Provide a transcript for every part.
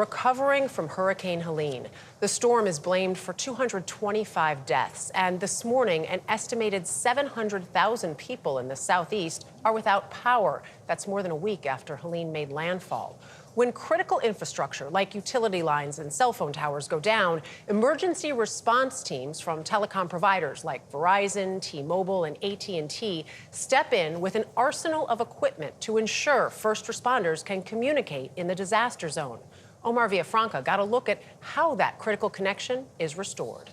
recovering from Hurricane Helene. The storm is blamed for 225 deaths, and this morning, an estimated 700,000 people in the southeast are without power. That's more than a week after Helene made landfall. When critical infrastructure like utility lines and cell phone towers go down, emergency response teams from telecom providers like Verizon, T-Mobile, and AT&T step in with an arsenal of equipment to ensure first responders can communicate in the disaster zone. Omar Villafranca got a look at how that critical connection is restored.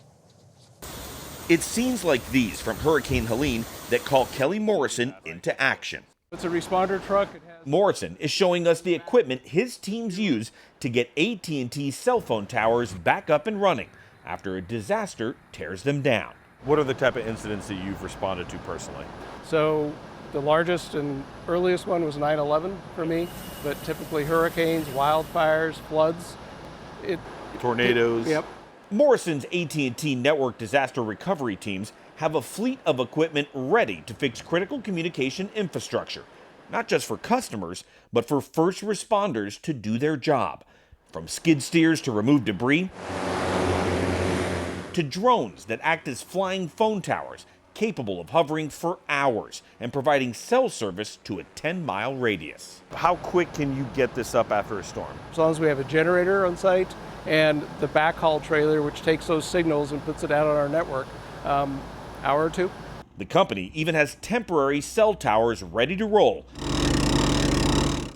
It's scenes like these from Hurricane Helene that call Kelly Morrison into action. It's a responder truck. Morrison is showing us the equipment his teams use to get AT&T cell phone towers back up and running after a disaster tears them down. What are the type of incidents that you've responded to personally? So the largest and earliest one was 9/11 for me, but typically hurricanes, wildfires, floods. Tornadoes. Yep. Morrison's AT&T network disaster recovery teams have a fleet of equipment ready to fix critical communication infrastructure, not just for customers, but for first responders to do their job. From skid steers to remove debris, to drones that act as flying phone towers, capable of hovering for hours and providing cell service to a 10-mile radius. How quick can you get this up after a storm? As long as we have a generator on site and the backhaul trailer, which takes those signals and puts it out on our network, hour or two. The company even has temporary cell towers ready to roll,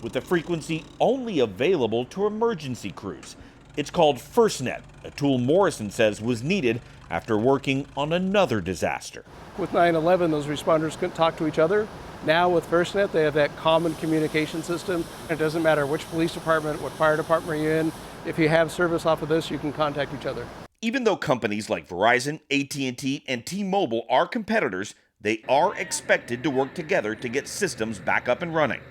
with a frequency only available to emergency crews. It's called FirstNet, a tool Morrison says was needed after working on another disaster. With 9/11, those responders couldn't talk to each other. Now with FirstNet, they have that common communication system. It doesn't matter which police department, what fire department you're in. If you have service off of this, you can contact each other. Even though companies like Verizon, AT&T, and T-Mobile are competitors, they are expected to work together to get systems back up and running.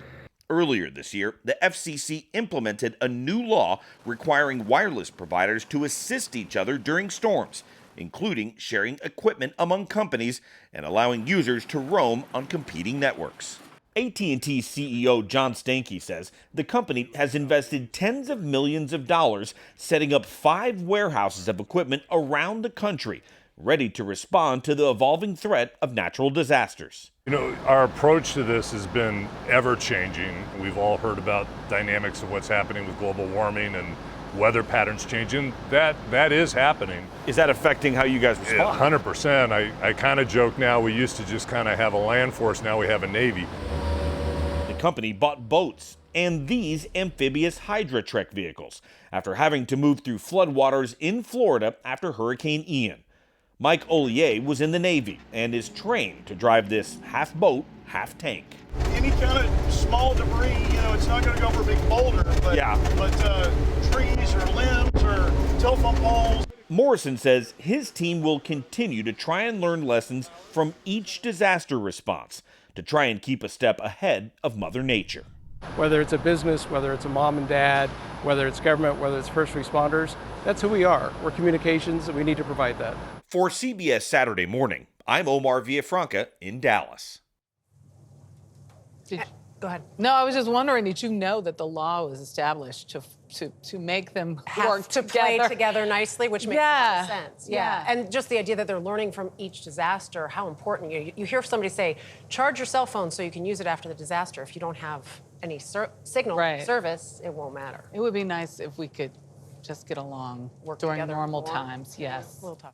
Earlier this year, the FCC implemented a new law requiring wireless providers to assist each other during storms, including sharing equipment among companies and allowing users to roam on competing networks. AT&T CEO John Stankey says the company has invested tens of millions of dollars setting up 5 warehouses of equipment around the country, ready to respond to the evolving threat of natural disasters. You know, our approach to this has been ever-changing. We've all heard about dynamics of what's happening with global warming and weather patterns changing. That is happening. Is that affecting how you guys respond? 100%. I kind of joke now, we used to just kind of have a land force, now we have a Navy. The company bought boats and these amphibious Hydra-Trek vehicles after having to move through floodwaters in Florida after Hurricane Ian. Mike Ollier was in the Navy and is trained to drive this half boat, half tank. Any kind of small debris, it's not going to go over a big boulder, but trees or limbs or telephone poles. Morrison says his team will continue to try and learn lessons from each disaster response to try and keep a step ahead of Mother Nature. Whether it's a business, whether it's a mom and dad, whether it's government, whether it's first responders, that's who we are. We're communications, and we need to provide that. For CBS Saturday Morning, I'm Omar Villafranca in Dallas. Go ahead. No, I was just wondering, did you know that the law was established to make them work to together? play together nicely, which makes a lot of sense. Yeah. And just the idea that they're learning from each disaster, how important. You hear somebody say, charge your cell phone so you can use it after the disaster. If you don't have any signal service, it won't matter. It would be nice if we could just get along Work during together normal more. times. Yes. A little tough.